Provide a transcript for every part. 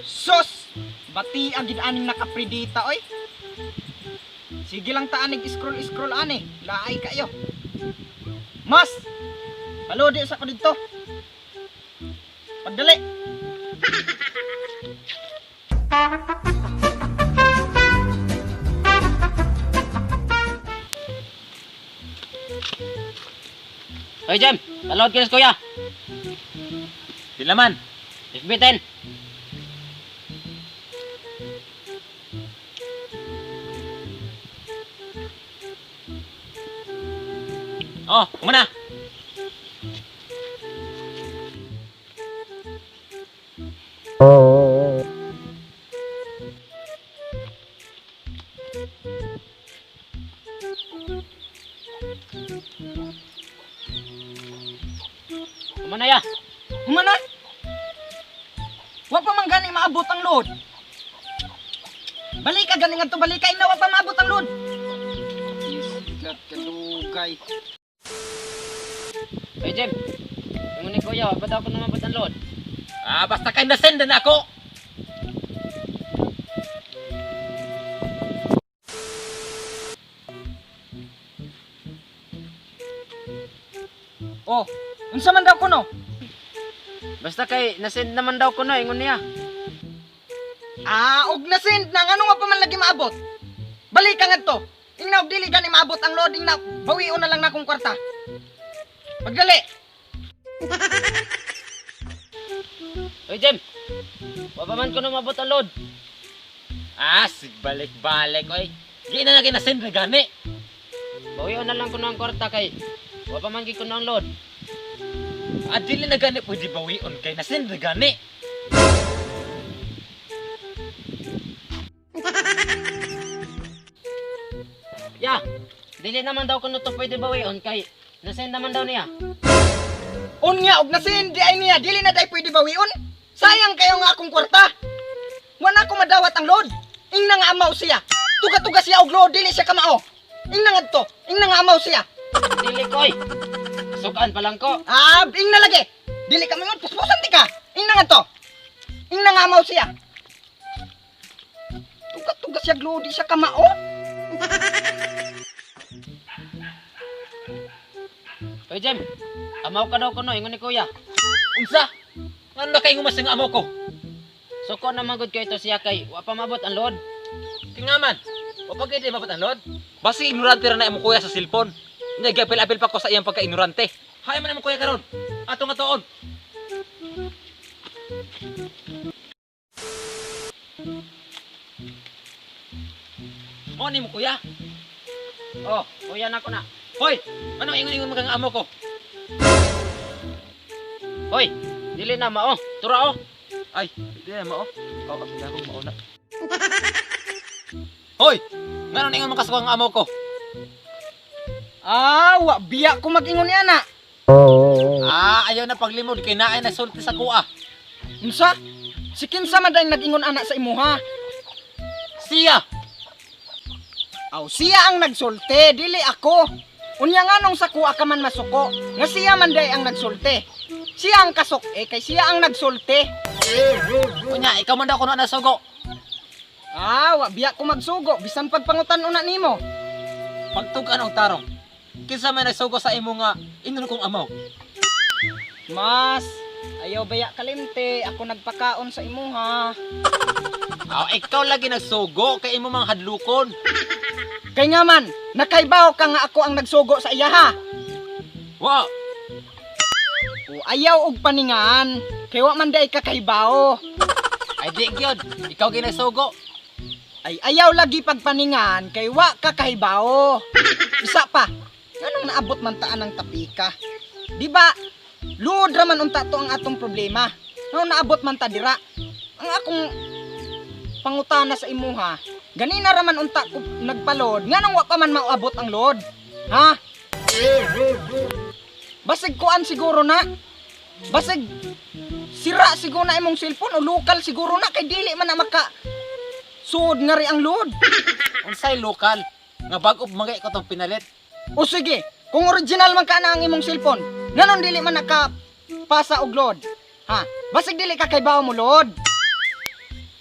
Sus! Bati ang ginaning nakapredita oy. Sige lang taanig scroll ani. Laay kayo. Mas! Palodi sa ko dito. Pagdali. Hoy Jem, talod kilos kuya. Sila man. Isbitin. Oh, kumana. Kumana ya. Humana? Wa pa man gani maabot ang load. Balik ka gani ngadto balik ka ina wa pa maabot ang load. Isgat kadugay. Hoy Jem, yung ni kuya, ba't ako naman ba't ang load? Basta kay nasend na ako. Oh, unsa man daw kuno? Basta kay nasend naman daw ko no, ingon niya. Og nasend na ngano nga pa man lagi maabot. Balik ka ngadto. Ingnaw dili gani maabot ang loading na. Bawion na lang na akong kwarta. Pagdali. Hoy Jem, wa pa man ko na mabot ang load. Balik-balik oy. Di na lagi nasend na gani. Bawion na lang ko ng kwarta kay wa pa man gid ko ng load. Dili na gani pwede bawion kay nasend na gani. Ya, dili naman daw ko no to pwede bawion kay nasend naman daw niya. Unya og nasend di ay niya dili na day pwede bawion. Sayang kayo nga akong kwarta. Wala ko madawat ang load. Ingna nga amaw siya. Tuga-tuga siya og load dili siya kamao. Ingna ngadto. Ingna nga amaw siya. Dili koy. Sukaan pa lang ko. Ingna lagi. Dili ka mingon puspusan di ka. Ingna ngadto. Ingna nga amaw siya. Tuga-tuga siya og load di siya kamao. Hoy Jem, amaw ka daw ko no, ingon ni kuya. Unsa? Ano kay ngumas nga amo ko? Suko na magod kay ito siya kay wa pa mabot ang load. Tingaman. O pag hindi mabot ang load? Basi ignorante ra na imo kuya sa cellphone. Hindi gapil-apil pa ko sa iyang pagka-ignorante. Hay man imo kuya karon. Ato nga tuon. Mo ni mo kuya. Oh, kuya na ko na. Hoy, ano ingon-ingon mga amo ko? Hoy, dili na mao. Tura oh. Ay, di na mao. Ikaw ka pila kong mauna. Hoy, ngano ingon mo kasukang amo ko? Wa biya ko mag-ingon ni ana. Ayaw na paglimod kay naay na sulti sa kuha. Unsa? Si kinsa man day nag-ingon ana sa imuha? Siya. Siya ang nagsulti, dili ako. Unya nganong sa kuha ka man masuko, nga siya man day ang nagsulti. Siya ang kasok kay siya ang nagsulti. Kunya, ikaw man daw kuno na sugo. Wa biya ko magsugo, bisan pagpangutan una nimo. Pagtugan og tarong. Kinsa may nagsugo sa imo nga inon kong amaw? Mas, ayaw baya kalimte, ako nagpakaon sa imuha. Ikaw lagi nagsugo kay imo mang hadlukon. Kay nga man, nakaibaw ka nga ako ang nagsugo sa iya ha. Wa, Ayaw og paningan, kay wa man day kakaibaw. ay di gyud. Ikaw ginasugo. Ay ayaw lagi pagpaningan, kay wa kakahibaw. Isa pa, anong naabot man taan ng tapika? Di ba? Luod ra man unta to ang atong problema. No naabot man ta dira. Ang akong pangutana sa imuha, ganina ra man unta ko nagpalod, nganong wa pa man maabot ang load. Ha? Basig kuan siguro na. Basig sira siguro na imong cellphone o lokal siguro na kay dili man na maka suod nga ri ang load. Unsay lokal nga bag-o magay ko tong pinalit. O sige, kung original man ka na ang imong cellphone, nganon dili man naka pasa og load. Ha? Basig dili ka kay bawo mo load.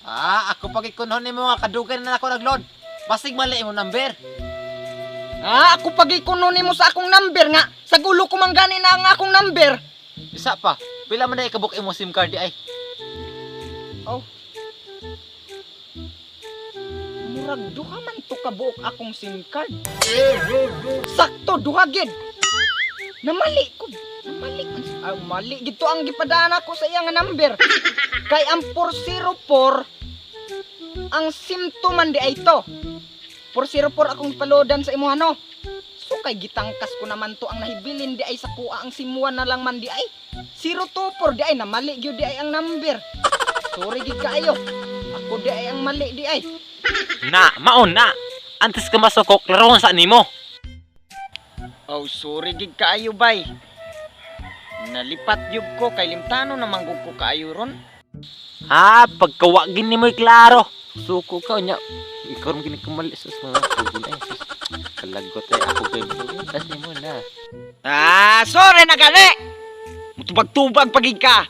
Ako pagikunon ni mga kadugan na ako nagload. Basig mali mo number. Ako pagikunon mo sa akong number nga. Sa gulo ko man gani na ang akong number. Isa pa, pila man na ikabuk mo SIM card di ay. Oh. Murag duha man to kabuok akong SIM card. Sakto duha gid. Namali ko. Mali gito ang gipadana ko sa iyang number. Kay ang 404 ang SIM to man di ay to. 404 akong palodan sa imo ano. So kay gitangkas ko naman to ang nahibilin di ay sa kuha ang simuan na lang man di ay. 024 di ay namali gyud di ay ang number. Sorry gid kaayo. Ako di ay ang mali di ay. Na, maon na. Antes ka masukok, laruan sa nimo. Oh, sorry gid kaayo bay. Nalipat yug ko kay limtano na manggug ko kaayo ron. Pagkawagin ni mo'y klaro. Suko ka niya. Ikaw rin kinikamali sa mga tugol ay. Kalagot ay ako kayo. Tas ni mo na. Sorry na gani. Mutubag-tubag pagig ka.